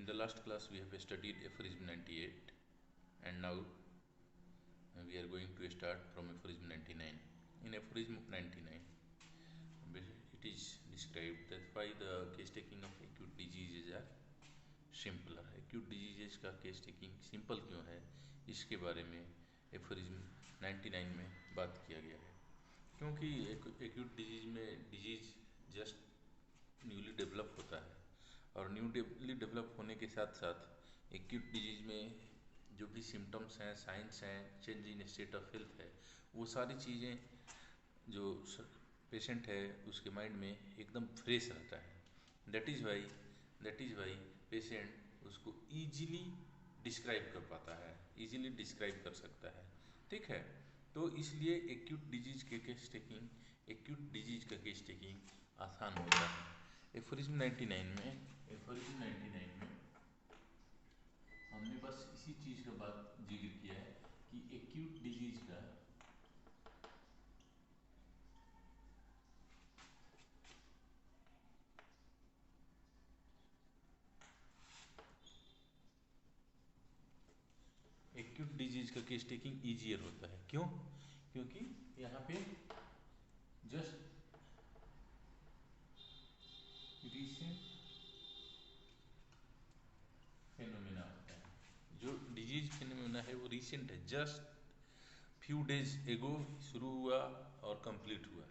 In the last class we have studied aphorism 98 and now we are going to start from aphorism 99. In aphorism 99 it is described that why the case taking of acute diseases are simpler. Acute diseases का case taking simple क्यों है, इसके बारे में aphorism 99 में बात किया गया है. क्योंकि acute disease में disease just न्यूली डेवलप होता है और न्यूली डेवलप होने के साथ साथ एक्यूट डिजीज में जो भी सिम्टम्स हैं, साइंस हैं, change in state of health है, वो सारी चीज़ें जो पेशेंट है उसके माइंड में एकदम फ्रेश रहता है. दैट इज़ वाई पेशेंट उसको ईजिली डिस्क्राइब कर पाता है, ईजिली डिस्क्राइब कर सकता है. ठीक है, तो इसलिए एक्यूट डिजीज का केस टेकिंग आसान होता है. एफोरिज्म 99 में हमने बस इसी चीज़ का बात जिक्र किया है कि एक्यूट डिजीज का केस टेकिंग ईजियर होता है. क्यों? क्योंकि यहाँ पे जस्ट रिसेंट फेनोमेना होता है. जो डिजीज फेनोमेना है वो रिसेंट है, जस्ट फ्यू डेज एगो शुरू हुआ और कंप्लीट हुआ.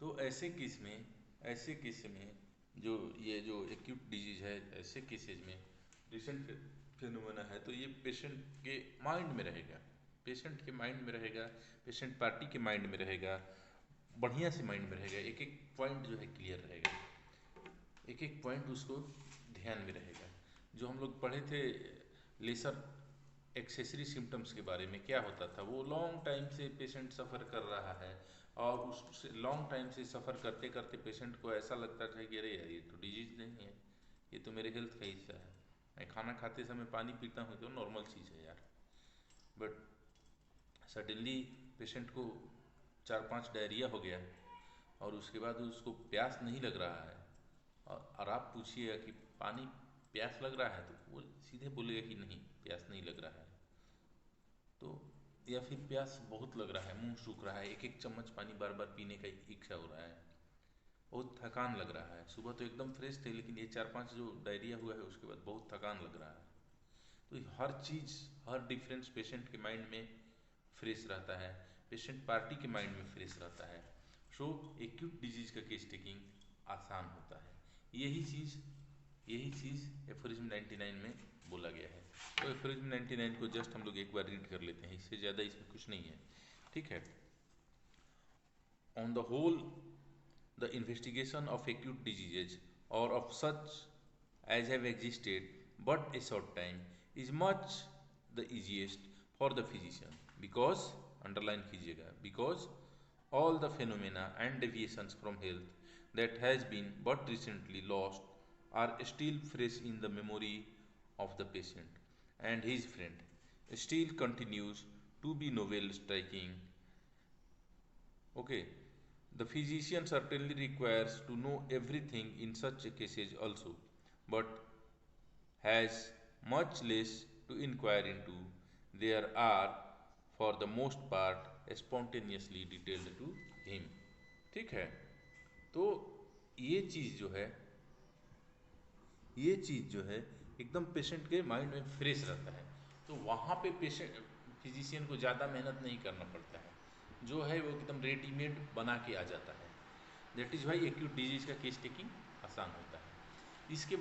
तो ऐसे केस में जो ये जो एक्यूट डिजीज है, ऐसे केसेज में रिसेंट फेनोमेना है तो ये पेशेंट के माइंड में रहेगा, पेशेंट पार्टी के माइंड में रहेगा, बढ़िया से माइंड में रहेगा. एक एक पॉइंट जो है क्लियर रहेगा, एक एक पॉइंट उसको ध्यान में रहेगा. जो हम लोग पढ़े थे लेसर एक्सेसरी सिम्टम्स के बारे में, क्या होता था, वो लॉन्ग टाइम से पेशेंट सफ़र कर रहा है और उस लॉन्ग टाइम से सफ़र करते करते पेशेंट को ऐसा लगता था कि अरे यार ये तो डिजीज़ नहीं है, ये तो मेरे हेल्थ का हिस्सा है. मैं खाना खाते समय पानी पीता हूँ तो नॉर्मल चीज़ है यार. बट सडनली पेशेंट को 4-5 डायरिया हो गया और उसके बाद उसको प्यास नहीं लग रहा है और आप पूछिएगा कि पानी प्यास लग रहा है तो वो सीधे बोलेगा कि नहीं प्यास नहीं लग रहा है. तो या फिर प्यास बहुत लग रहा है, मुंह सूख रहा है, एक एक चम्मच पानी बार बार पीने का इच्छा हो रहा है, बहुत थकान लग रहा है. सुबह तो एकदम फ्रेश थे लेकिन ये 4-5 जो डायरिया हुआ है उसके बाद बहुत थकान लग रहा है. तो हर चीज़, हर डिफरेंस पेशेंट के माइंड में फ्रेश रहता है, पेशेंट पार्टी के माइंड में फ्रेश रहता है. सो एक्यूट डिजीज का केस टेकिंग आसान होता है. यही चीज़ एफोरिज्म 99 में बोला गया है. तो एफोरिज्म 99 को जस्ट हम लोग एक बार रीड कर लेते हैं, इससे ज़्यादा इसमें कुछ नहीं है. ठीक है. On the whole the investigation of acute diseases or of such as have existed but a short time is much the easiest for the physician because underline कीजिएगा because all the phenomena and deviations from health that has been but recently lost are still fresh in the memory of the patient and his friend still continues to be novel striking. Okay, the physician certainly requires to know everything in such cases also, but has much less to inquire into. There are, for the most part, spontaneously detailed to him. ठीक है, तो ये चीज़ जो है एकदम patient के mind में fresh रहता है. तो वहाँ पे पेशेंट फिजिशियन को ज़्यादा मेहनत नहीं करना पड़ता है, जो है वो एकदम रेडीमेड बना के आ जाता है. That is why acute disease का केस टेकिंग आसान होता है. इसके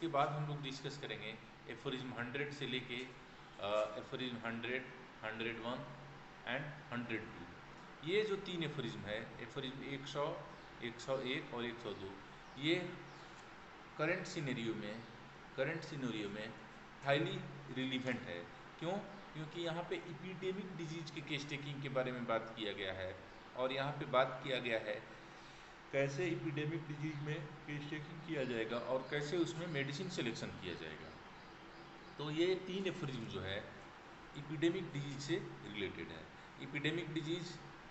बाद हम लोग डिस्कस करेंगे एफोरिज्म 100 से लेके एफोरिज्म 100, 101 एंड 102. ये जो 3 एफोरिज्म है, एफोरिज्म 100, 101 और 102, ये करंट सिनेरियो में हाईली रिलीवेंट है. क्यों? क्योंकि यहाँ पे एपिडेमिक डिजीज के केस टेकिंग के बारे में बात किया गया है और यहाँ पे बात किया गया है कैसे एपिडेमिक डिजीज में केस टेकिंग किया जाएगा और कैसे उसमें मेडिसिन सिलेक्शन किया जाएगा. तो ये 3 एफोरिज्म जो है एपिडेमिक डिजीज से रिलेटेड है. एपिडेमिक डिजीज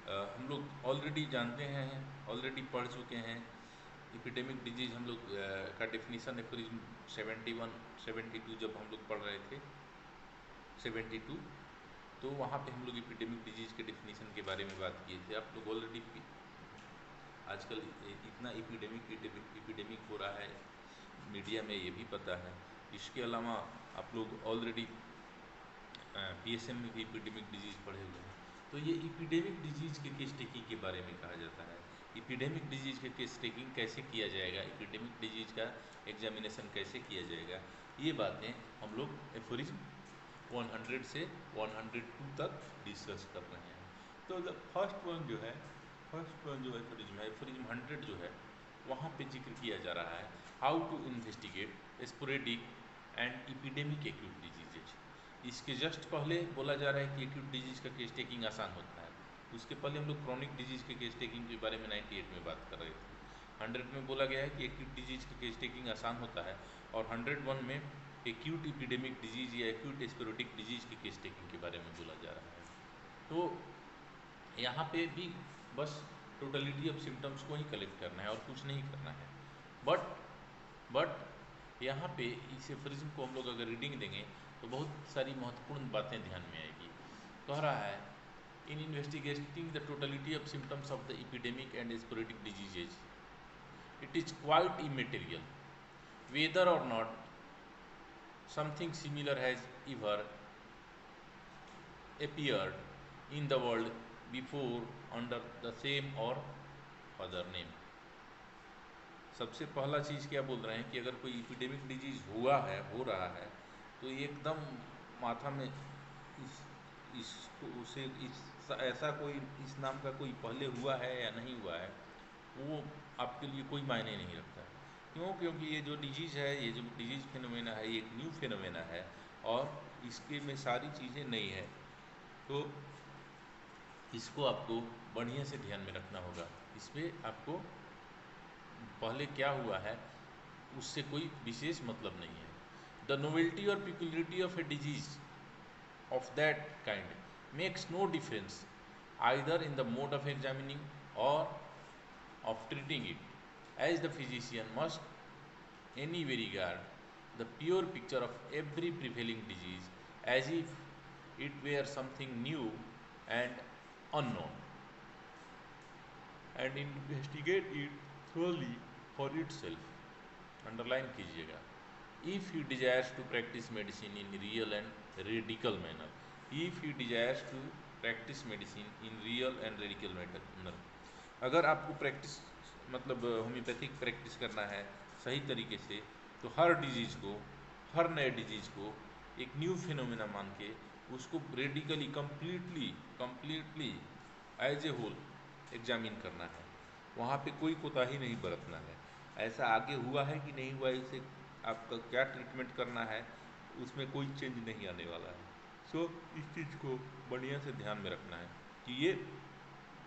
हम लोग ऑलरेडी जानते हैं, ऑलरेडी पढ़ चुके हैं. एपिडेमिक डिजीज हम लोग का डेफिनेशन एफोरिज्म 71 72 जब हम लोग पढ़ रहे थे 72, तो वहाँ पे हम लोग एपिडेमिक डिजीज के डेफिनेशन के बारे में बात किए थे। आप लोग ऑलरेडी आजकल इतना एपिडेमिक हो रहा है, मीडिया में ये भी पता है। इसके अलावा आप लोग ऑलरेडी PSM में भी एपिडेमिक डिजीज पढ़े हुए हैं। तो ये एपिडेमिक डिजीज के केस टेकिंग के बारे में कहा जाता है। एपिडेमिक डिजीज के केस टेकिंग कैसे किया जाएगा, एपिडेमिक डिजीज का एग्जामिनेशन कैसे किया जाएगा, ये बातें हम लोग एफोरिज्म 100 से 102 तक डिस्कस कर रहे हैं। तो फर्स्ट वन जो एफोरिज्म है, एफोरिज्म 100 जो है, वहाँ पे जिक्र किया जा रहा है how to investigate sporadic and epidemic acute diseases. इसके जस्ट पहले बोला जा रहा है कि एक्यूट डिजीज का केस टेकिंग आसान होता है। उसके पहले हम लोग क्रॉनिक डिजीज के केस टेकिंग के बारे में 98 में बात कर रहे थे। 100 में बोला गया है कि एक्यूट डिजीज का केस टेकिंग आसान होता है, और 101 में एक्यूट एपिडेमिक डिजीज या एक्यूट स्पोरेडिक डिजीज के केस टेकिंग के बारे में बोला जा रहा है। तो यहाँ पे भी बस टोटलिटी ऑफ सिम्टम्स को ही कलेक्ट करना है और कुछ नहीं करना है। बट यहाँ पे इस एफोरिज्म को हम लोग अगर रीडिंग देंगे तो बहुत सारी महत्वपूर्ण बातें ध्यान में आएगी। कह रहा है in investigating the totality of symptoms of the epidemic and sporadic diseases it is quite immaterial whether or not something similar has ever appeared in the world before under the same or other name। सबसे पहला चीज़ क्या बोल रहे हैं कि अगर कोई epidemic disease हुआ है, हो रहा है, तो एकदम माथा में ऐसा कोई इस नाम का कोई पहले हुआ है या नहीं हुआ है, वो आपके लिए कोई मायने नहीं रखता है। क्यों? क्योंकि ये जो डिजीज़ है, ये जो डिजीज़ फिनोमेना है, ये एक न्यू फिनोमेना है और इसके में सारी चीज़ें नई है। तो इसको आपको बढ़िया से ध्यान में रखना होगा। इसमें आपको पहले क्या हुआ है उससे कोई विशेष मतलब नहीं है। द नोवेल्टी और peculiarity of a disease of that kind makes no difference either in the mode of examining or of treating it, as the physician must anyway regard the pure picture of every prevailing disease as if it were something new and unknown, and investigate it thoroughly for itself। Underline कीजिएगा, if he desires to practice medicine in real and radical manner, if he desires to practice medicine in real and radical manner। अगर आपको practice मतलब homeopathic practice करना है सही तरीके से, तो हर डिजीज़ को, हर नए डिजीज़ को एक न्यू फिनोमेना मान के उसको radically completely as a whole examine करना है। वहाँ पे कोई कोताही नहीं बरतना है। ऐसा आगे हुआ है कि नहीं हुआ, इसे आपका क्या ट्रीटमेंट करना है उसमें कोई चेंज नहीं आने वाला है। सो इस चीज़ को बढ़िया से ध्यान में रखना है कि ये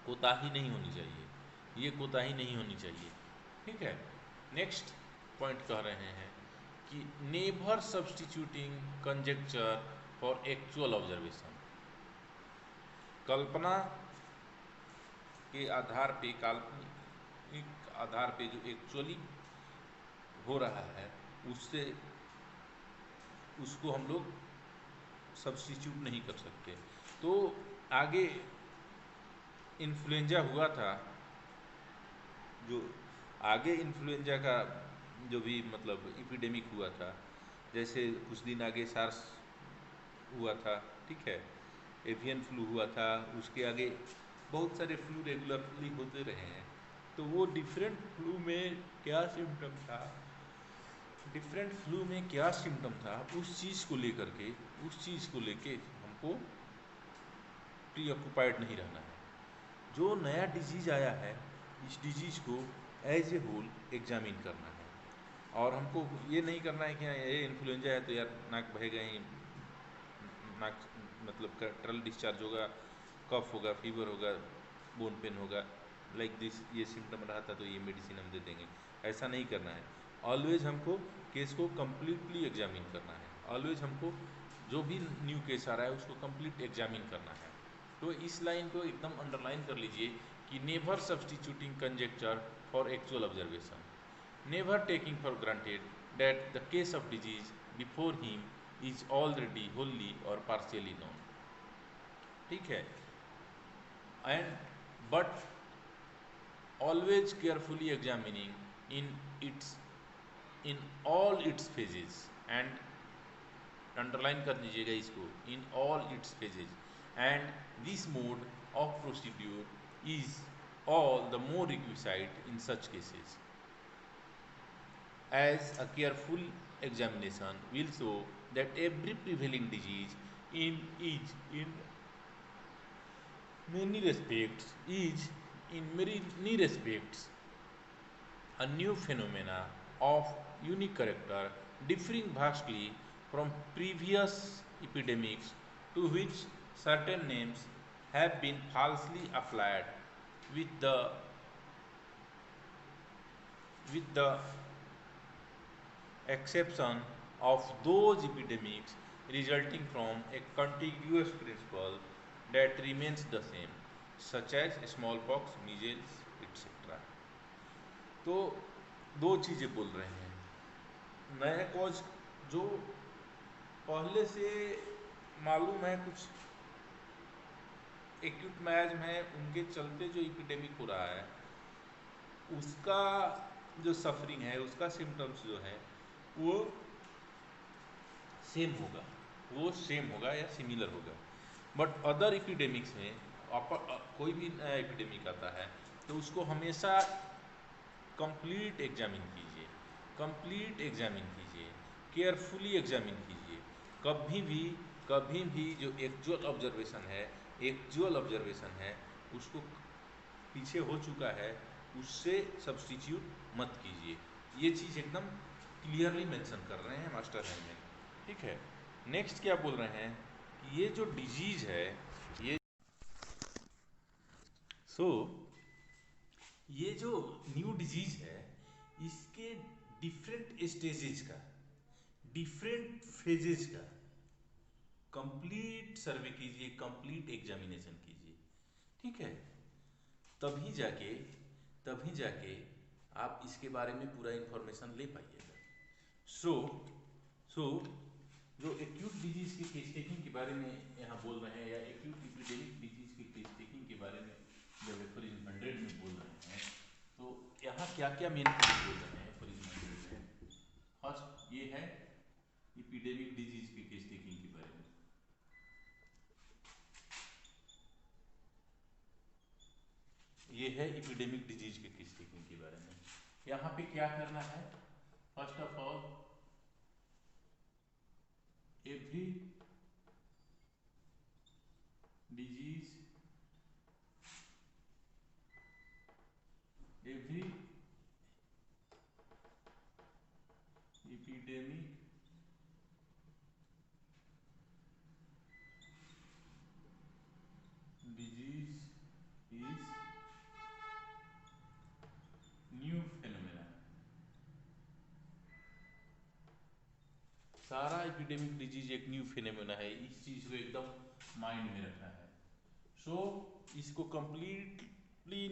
कोताही नहीं होनी चाहिए, ये कोताही नहीं होनी चाहिए। ठीक है। नेक्स्ट पॉइंट कह रहे हैं कि never substituting conjecture for actual observation. कल्पना के आधार पे, काल्पनिक आधार पे जो एक्चुअली हो रहा है उसको हम लोग सब्स्टिट्यूट नहीं कर सकते। तो आगे इन्फ्लुएंजा हुआ था, जो आगे इन्फ्लुएंजा का जो भी मतलब एपिडेमिक हुआ था, जैसे कुछ दिन आगे सार्स हुआ था, ठीक है, एवियन फ्लू हुआ था, उसके आगे बहुत सारे फ्लू रेगुलरली होते रहे हैं। तो वो डिफरेंट फ्लू में क्या सिम्टम था, डिफरेंट फ्लू में क्या सिम्टम था, उस चीज़ को लेके हमको प्रीऑक्युपाइड नहीं रहना है। जो नया डिजीज़ आया है, इस डिजीज़ को एज ए होल एग्जामिन करना है, और हमको ये नहीं करना है कि ये इन्फ्लुएंजा है तो यार नाक बहेगा ही, नाक मतलब ट्रल डिस्चार्ज होगा, कफ होगा, फीवर होगा, बोन पेन होगा, लाइक दिस, ये सिम्टम रहा था तो ये मेडिसिन हम दे देंगे। ऐसा नहीं करना है। ऑलवेज हमको केस को कम्प्लीटली एग्जामिन करना है। ऑलवेज हमको जो भी न्यू केस आ रहा है उसको कंप्लीट एग्जामिन करना है। तो इस लाइन को एकदम अंडरलाइन कर लीजिए कि never substituting conjecture for actual observation. never taking for granted that the case of disease before him is already wholly or partially known. ठीक है, and but always carefully examining in its in all its phases, and underline कर दीजिएगा इसको, in all it's phases, and this mode of procedure is all the more requisite in such cases, as a careful examination will show that every prevailing disease in many respects is in many respects a new phenomena of unique character, differing vastly from previous epidemics to which certain names have been falsely applied, with the exception of those epidemics resulting from a contiguous principle that remains the same, such as smallpox, measles, etc. तो दो चीज़ें बोल रहे हैं, नए cause जो पहले से मालूम है, कुछ एक्यूट मैज है, उनके चलते जो इपिडेमिक हो रहा है उसका जो सफरिंग है, उसका सिम्टम्स जो है वो सेम होगा या सिमिलर होगा। बट अदर इपिडेमिक्स में कोई भी नया इपिडेमिक आता है तो उसको हमेशा कंप्लीट एग्जामिन कीजिए, केयरफुली एग्जामिन कीजिए। कभी भी जो एक्चुअल ऑब्जर्वेशन है उसको पीछे हो चुका है उससे सब्स्टिट्यूट मत कीजिए। ये चीज़ एकदम क्लियरली मेंशन कर रहे हैं मास्टर हैंडमैन, ठीक है। नेक्स्ट क्या बोल रहे हैं कि ये जो डिजीज है, ये जो न्यू डिजीज है इसके डिफरेंट स्टेजेस का, डिफरेंट फेजेस का कंप्लीट सर्वे कीजिए, कंप्लीट एग्जामिनेशन कीजिए, ठीक है। तभी जाके आप इसके बारे में पूरा इंफॉर्मेशन ले पाइएगा। सो जो एक्यूट डिजीज की केस टेकिंग के बारे में यहाँ बोल रहे हैं, या एक्यूट एपिडेमिक डिजीज की केस टेकिंग के बारे में जब एफोरिज्म 100 में बोल रहे हैं तो यहाँ क्या क्या मेन पॉइंट बोल रहे हैं एफोरिज्म 100 में। फर्स्ट ये है एपिडेमिक डिजीज की केस टेकिंग के बारे में। ये है एपिडेमिक डिजीज के केस टेकिंग के बारे में। यहाँ पे क्या करना है, first of all every disease, every epidemic disease is new phenomena। सारा एपिडेमिक डिजीज एक न्यू फिनोमेना है, इस चीज को एकदम माइंड में रखना है। सो इसको कंप्लीटली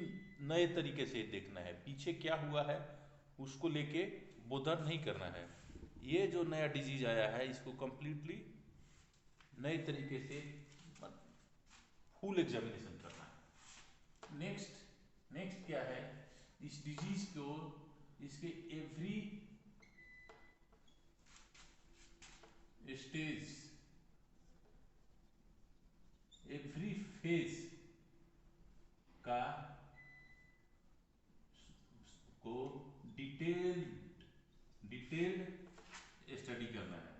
नए तरीके से देखना है, पीछे क्या हुआ है उसको लेके बोधर नहीं करना है। ये जो नया डिजीज आया है इसको कंप्लीटली नए तरीके से फुल एग्जामिनेशन करना है। नेक्स्ट क्या है, इस डिजीज को इसके एवरी स्टेज, एवरी फेज का को डिटेल्ड स्टडी करना है।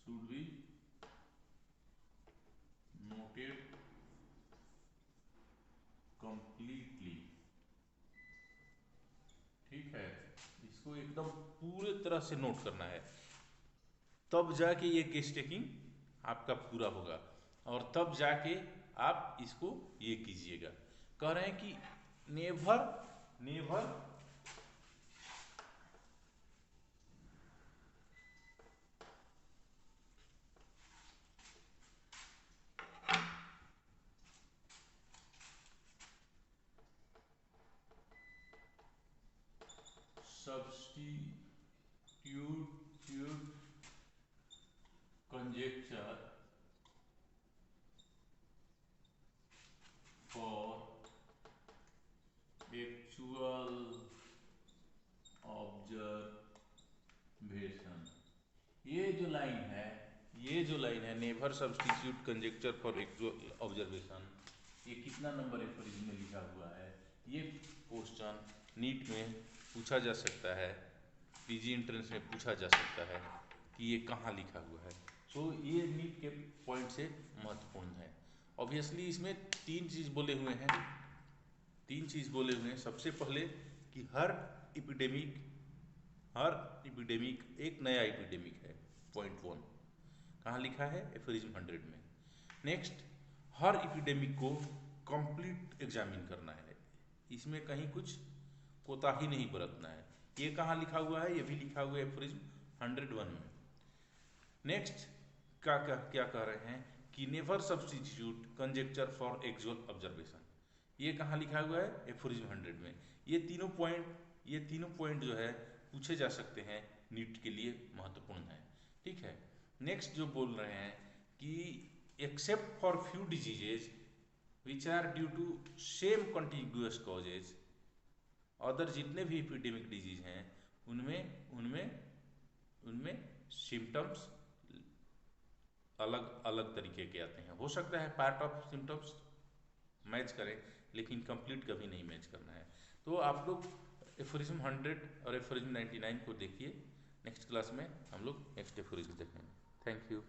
शुड बी नोटेड कंप्लीटली, ठीक है। इसको एकदम पूरे तरह से नोट करना है, तब जाके ये केस टेकिंग आपका पूरा होगा और तब जाके आप इसको ये कीजिएगा। कह रहे हैं कि never substitute conjecture for actual observation। ये जो लाइन है never substitute conjecture for actual observation, ये कितना नंबर एफोरिज्म में लिखा हुआ है? ये क्वेश्चन नीट में पूछा जा सकता है, पीजी एंट्रेंस में पूछा जा सकता है कि ये कहाँ लिखा हुआ है। सो ये नीट के पॉइंट से महत्वपूर्ण है। ऑब्वियसली इसमें तीन चीज़ बोले हुए हैं। सबसे पहले कि हर एपिडेमिक एक नया एपिडेमिक है, पॉइंट 1 कहाँ लिखा है? एफोरिज्म 100 में। नेक्स्ट, हर एपिडेमिक को कंप्लीट एग्जामिन करना है, इसमें कहीं कुछ कोताही नहीं बरतना है। ये कहाँ लिखा हुआ है? ये भी लिखा हुआ है एफोरिज्म 101 में। नेक्स्ट क्या कह रहे हैं कि never substitute conjecture for actual observation, ये कहाँ लिखा हुआ है? एफोरिज्म 100 में। ये तीनों पॉइंट जो है पूछे जा सकते हैं, नीट के लिए महत्वपूर्ण है। ठीक है। नेक्स्ट जो बोल रहे हैं कि except for few diseases which are due to same contiguous causes, other जितने भी एपिडेमिक डिजीज हैं उनमें सिम्टम्स अलग तरीके के आते हैं। हो सकता है पार्ट ऑफ सिम्टम्स मैच करें, लेकिन कंप्लीट कभी नहीं मैच करना है। तो आप लोग एफोरिज्म 100 और एफोरिज्म 99 को देखिए। नेक्स्ट क्लास में हम लोग नेक्स्ट एफोरिज्म देखेंगे। Thank you.